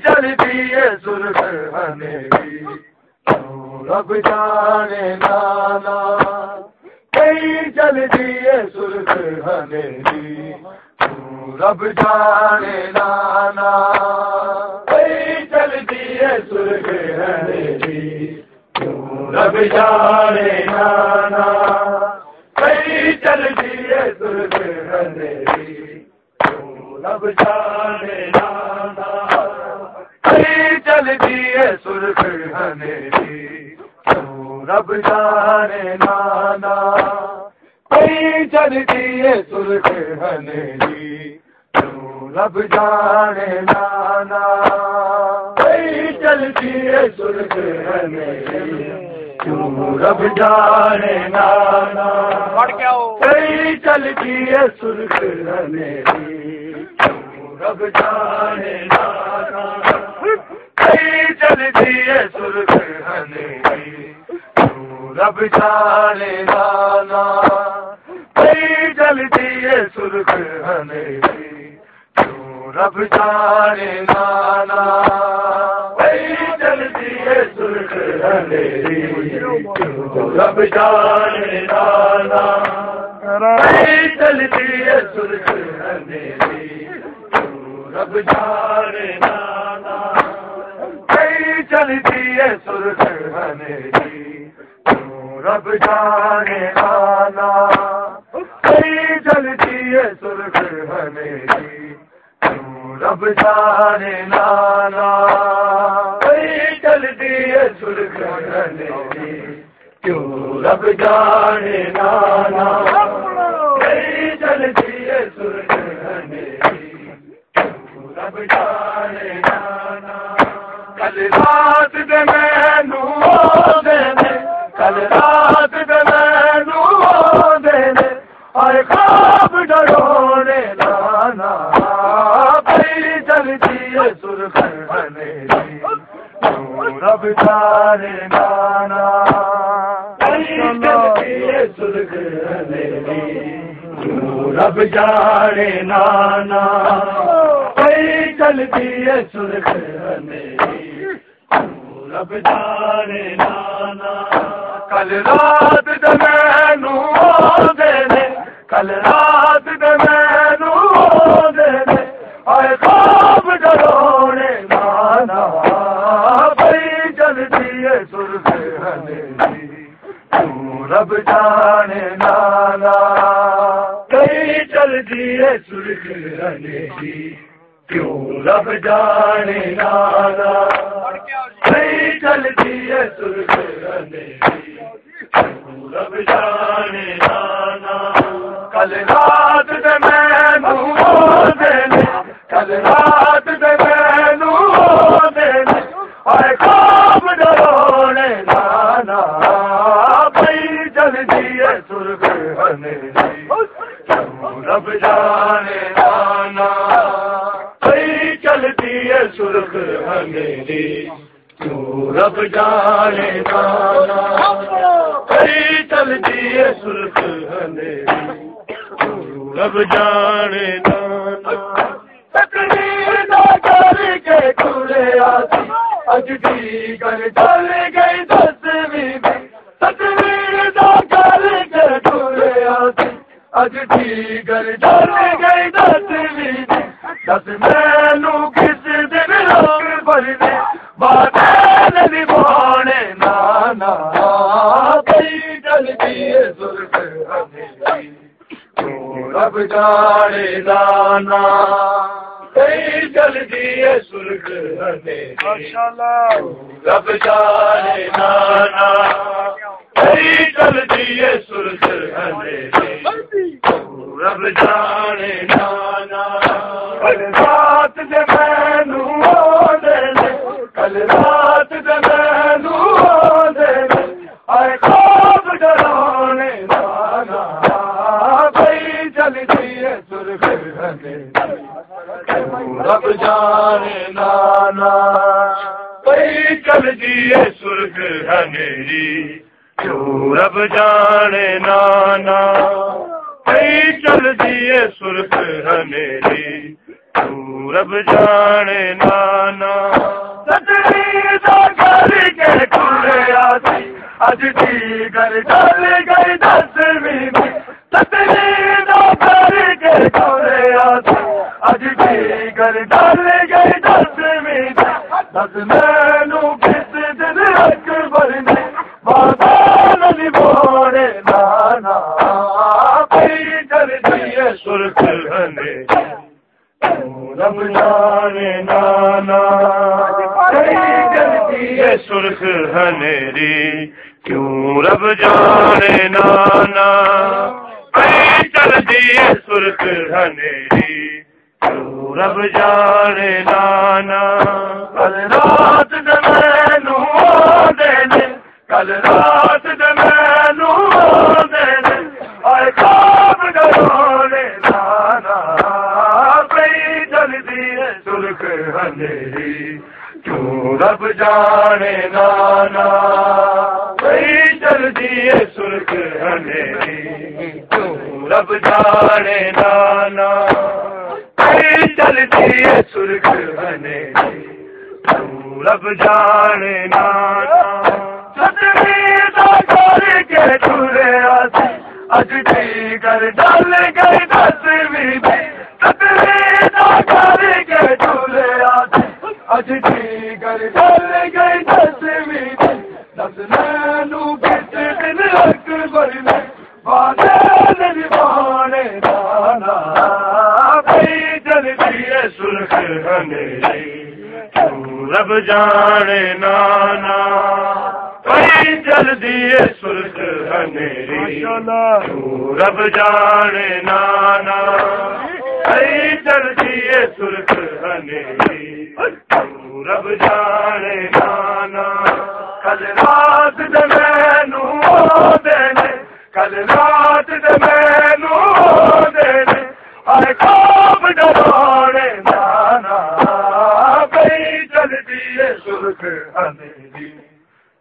चलती है सुर्ख हनेरी, क्यों रब जाने नाना। कहीं चलती है सुर्ख हनेरी, क्यों रब जाने नाना। कहीं चलती है सुर्ख हनेरी, क्यों रब जाने नाना। कहीं चलती है सुर्ख हनेरी, क्यों रब जाने नाना। कहीं चलती है सुर्ख हनेरी, क्यों रब जाने नाना। कहीं चलती है सुर्ख हनेरी, क्यों रब जाने नाना। कहीं चलती है सुर्ख हनेरी, क्यों रब जाने नाना। कहीं चलती है सुर्ख हनेरी, क्यों रब जाने नाना। कहीं चलती है सुर्ख हनेरी, क्यों रब जाने नाना। कहीं चलती है सुर्ख हनेरी, क्यों रब जाने नाना। कहीं चलती है सुर्ख हनेरी, क्यों रब जाने नाना। कहीं चलती है सुर्ख हनेरी, क्यों रब जाने नाना। कहीं चलती है सुर्ख हनेरी, क्यों रब जाने नाना। कहीं चलती है सुर्ख हनेरी, क्यों रब जाने नाना। कहीं चलती है सुर्ख हनेरी, क्यों रब जाने नाना। कहीं चलती है सुर्ख हनेरी, क्यों रब जाने नाना। कल रात दे मैनू देने, कल रात दे मैनू देने, आए ख्वाब डरोने नाना। कहीं चलती है सुर्ख हनेरी, क्यों रब जाने नाना। कहीं चलती है सुर्ख हनेरी, क्यों रब जाने नाना। कहीं चलती है सुर्ख हनेरी, क्यों रब जाने नाना। कल रात दे मैनू देने, कल रात दे मैनू देने, आए ख्वाब डरोने नाना। कहीं चलती है सुर्ख हनेरी, क्यों रब जाने नाना। कहीं चलती है सुर्ख हनेरी, क्यों रब जाने नाना। कहीं चलती है सुर्ख हनेरी, क्यों रब जाने नाना। कल रात दे मैनू देने, कल रात दे मैनू देने, आए ख्वाब डरोने नाना। कहीं चलती है सुर्ख हनेरी, क्यों रब जाने नाना। कहीं चलती है सुर्ख हनेरी, क्यों रब जाने नाना। कहीं चलती है सुर्ख हनेरी, क्यों रब जाने नाना। तकदीर ना करके तुरे आती, अज दी गल चल गई 10वीं दी। तकदीर ना करके तुरे आती, अज दी गल चल गई 10वीं दी। दस मैनू किस दिन लोग भरने, बातें निभाने नाना। कहीं चलती है सुर्ख हनेरी, क्यों रब जाने नाना। कहीं चलती है सुर्ख हनेरी, क्यों रब जाने नाना। कहीं चलती है सुर्ख हनेरी, क्यों रब जाने नाना। कल रात दे मैनू देने, कल रात दे मैनू देने, आए ख्वाब डरोने नाना। कहीं चलती है सुर्ख हनेरी, क्यों रब जाने नाना। कहीं चलती है सुर्ख हनेरी, क्यों रब जाने नाना। कहीं चलती है सुर्ख हनेरी, क्यों क्यों रब जाने नाना सतरी दा घर के खुलिया सी अज दी घर चल गई 10वीं में सतरी दा घर के खुलिया सी अज दी घर चल गई 10वीं में दस मैनू किस दिन अकबर ने बादल निभाने नाना कई कर दिए सुर्ख हने रब जाने नाना कई कर दिए सुर्ख हनेरी क्यों रब जाने नाना कई कर दिए सुर्ख हनेरी क्यों रब जाने नाना कल रात द मैनू देने कल रात द मैनू देने आए ख्वाब डरोने नाना कई जल्दी सुर्ख हनेरी क्यों रब जाने नाना कई जल्दी सुर्ख हनेरी क्यों रब जाने नाना कई जल्दी सुर्ख हनेरी क्यों रब जाने नाना सतरी दा घर के खुलिया सी अज दी घर चल गई 10वीं में सतरी दा घर के खुलिया सी अज दी घर चल गई 10वीं में दस मैनू किस दिन अकबर ने बादल निभाने नाना कई जल्दी सुर्ख हनेरी क्यों रब जाने नाना कई जल्दी सुर्ख हनेरी क्यों रब जाने नाना कई जल्दी सुर्ख हनेरी क्यों रब जाने नाना कल रात द मैनू देने कल रात द मैनू देने आए ख्वाब डराने नाना कई जल्दी सुर्ख हनेरी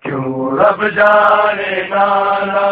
क्यों रब जाने नाना।